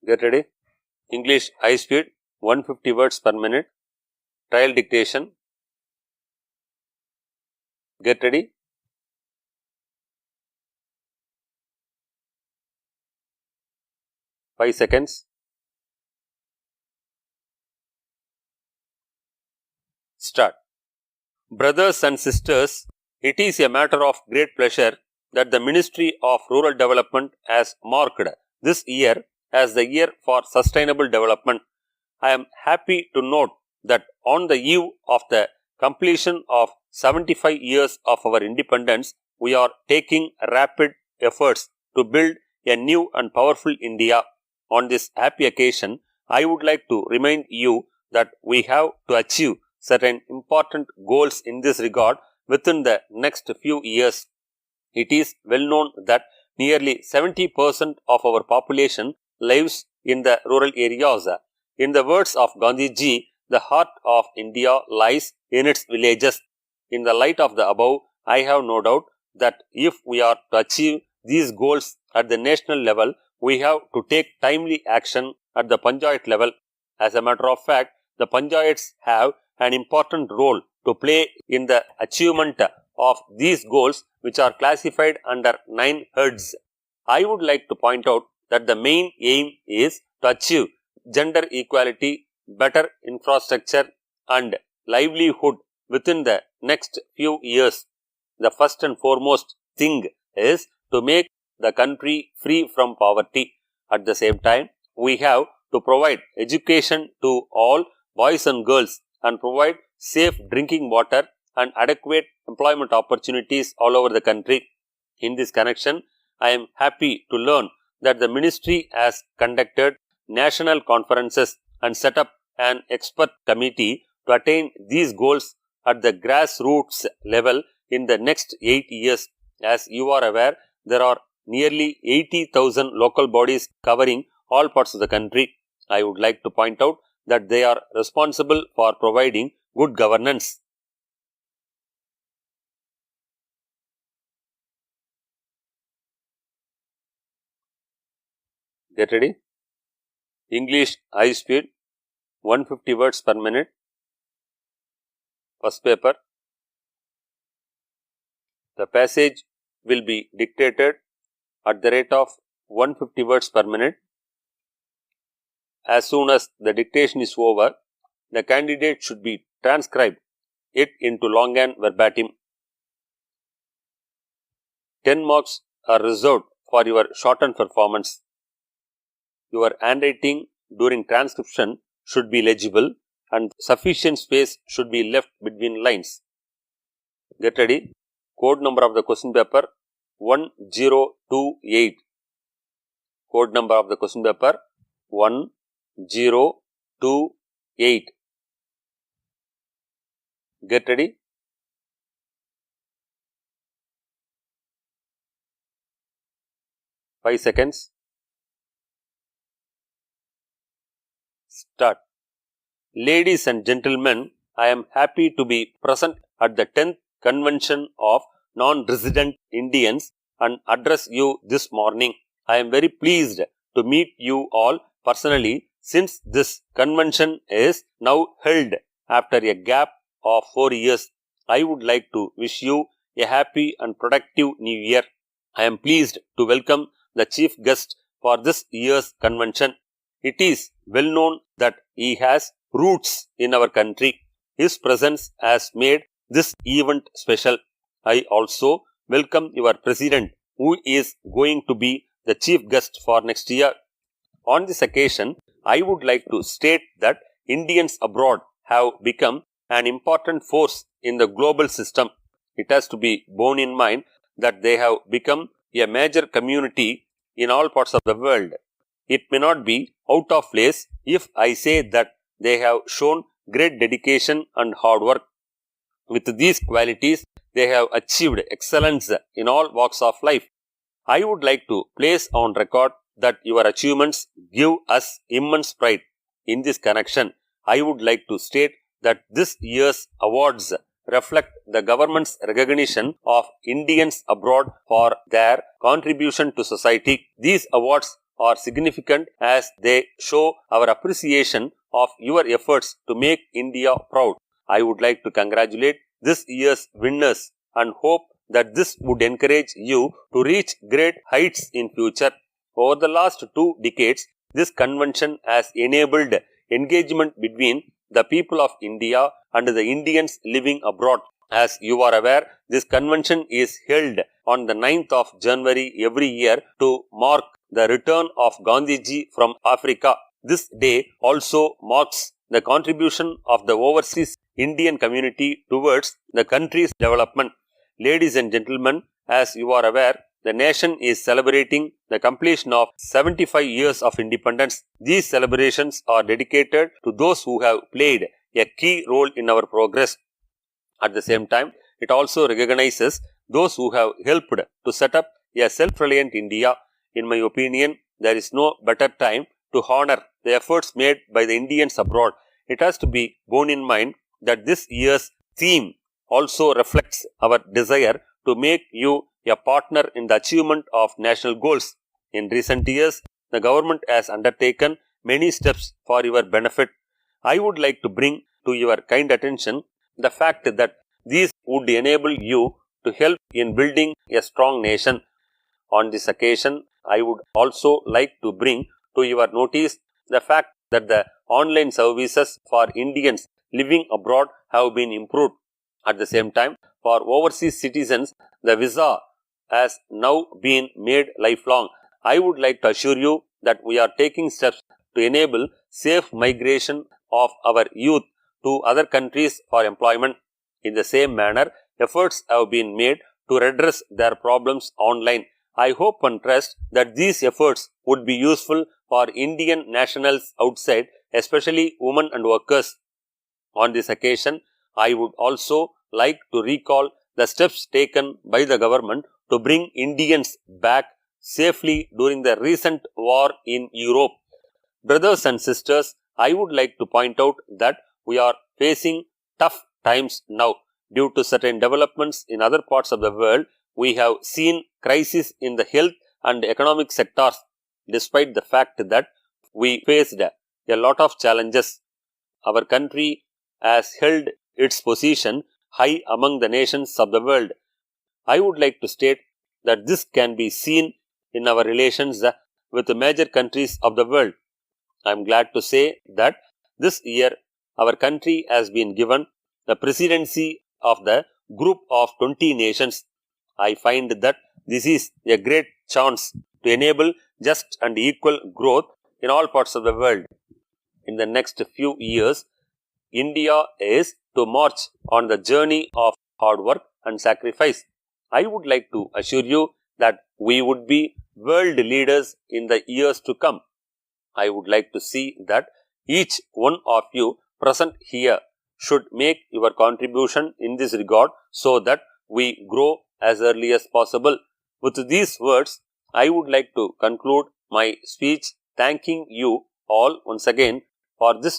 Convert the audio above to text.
Get ready. English high speed, 150 words per minute. Trial dictation. Get ready. Five seconds. Start. Brothers and sisters, it is a matter of great pleasure that the Ministry of Rural Development has marked this year as the year for sustainable development. I am happy to note that on the eve of the completion of 75 years of our independence, we are taking rapid efforts to build a new and powerful India. On this happy occasion, I would like to remind you that we have to achieve certain important goals in this regard within the next few years. It is well known that nearly 70% of our population lives in the rural areas. In the words of Gandhiji, the heart of India lies in its villages. In the light of the above, I have no doubt that if we are to achieve these goals at the national level, we have to take timely action at the Panchayat level. As a matter of fact, the Panchayats have an important role to play in the achievement of these goals, which are classified under 9 heads. I would like to point out that the main aim is to achieve gender equality, better infrastructure and livelihood within the next few years. The first and foremost thing is to make the country free from poverty. At the same time, we have to provide education to all boys and girls and provide safe drinking water and adequate employment opportunities all over the country. In this connection, I am happy to learn that the ministry has conducted national conferences and set up an expert committee to attain these goals at the grassroots level in the next 8 years. As you are aware, there are nearly 80,000 local bodies covering all parts of the country. I would like to point out that they are responsible for providing good governance. Get ready. English high speed, 150 words per minute. First paper. The passage will be dictated at the rate of 150 words per minute. As soon as the dictation is over, the candidate should be transcribed it into longhand verbatim. 10 marks are reserved for your shorthand performance. Your handwriting during transcription should be legible and sufficient space should be left between lines. Get ready. Code number of the question paper 1028. Code number of the question paper 1028. Get ready. Five seconds. Start. Ladies and gentlemen, I am happy to be present at the 10th Convention of Non-Resident Indians and address you this morning. I am very pleased to meet you all personally since this convention is now held after a gap of 4 years. I would like to wish you a happy and productive new year. I am pleased to welcome the chief guest for this year's convention. It is well known that he has roots in our country. His presence has made this event special. I also welcome your president, who is going to be the chief guest for next year. On this occasion, I would like to state that Indians abroad have become an important force in the global system. It has to be borne in mind that they have become a major community in all parts of the world. It may not be out of place if I say that they have shown great dedication and hard work. With these qualities, they have achieved excellence in all walks of life. I would like to place on record that your achievements give us immense pride. In this connection, I would like to state that this year's awards reflect the government's recognition of Indians abroad for their contribution to society. These awards are significant as they show our appreciation of your efforts to make India proud. I would like to congratulate this year's winners and hope that this would encourage you to reach great heights in future. Over the last 2 decades, this convention has enabled engagement between the people of India and the Indians living abroad. As you are aware, this convention is held on the 9th of January every year to mark the return of Gandhiji from Africa. This day also marks the contribution of the overseas Indian community towards the country's development. Ladies and gentlemen, as you are aware, the nation is celebrating the completion of 75 years of independence. These celebrations are dedicated to those who have played a key role in our progress. At the same time, it also recognizes those who have helped to set up a self-reliant India. In my opinion, there is no better time to honor the efforts made by the Indians abroad. It has to be borne in mind that this year's theme also reflects our desire to make you a partner in the achievement of national goals. In recent years, the government has undertaken many steps for your benefit. I would like to bring to your kind attention the fact that these would enable you to help in building a strong nation. On this occasion, I would also like to bring to your notice the fact that the online services for Indians living abroad have been improved. At the same time, for overseas citizens, the visa has now been made lifelong. I would like to assure you that we are taking steps to enable safe migration of our youth to other countries for employment. In the same manner, efforts have been made to redress their problems online. I hope and trust that these efforts would be useful for Indian nationals outside, especially women and workers. On this occasion, I would also like to recall the steps taken by the government to bring Indians back safely during the recent war in Europe. Brothers and sisters, I would like to point out that we are facing tough times now. Due to certain developments in other parts of the world, we have seen crisis in the health and economic sectors. Despite the fact that we faced a lot of challenges, our country has held its position high among the nations of the world. I would like to state that this can be seen in our relations with the major countries of the world. I am glad to say that this year our country has been given the presidency of the group of 20 nations. I find that this is a great chance to enable just and equal growth in all parts of the world. In the next few years, India is to march on the journey of hard work and sacrifice. I would like to assure you that we would be world leaders in the years to come. I would like to see that each one of you present here should make your contribution in this regard so that we grow as early as possible. With these words, I would like to conclude my speech thanking you all once again for this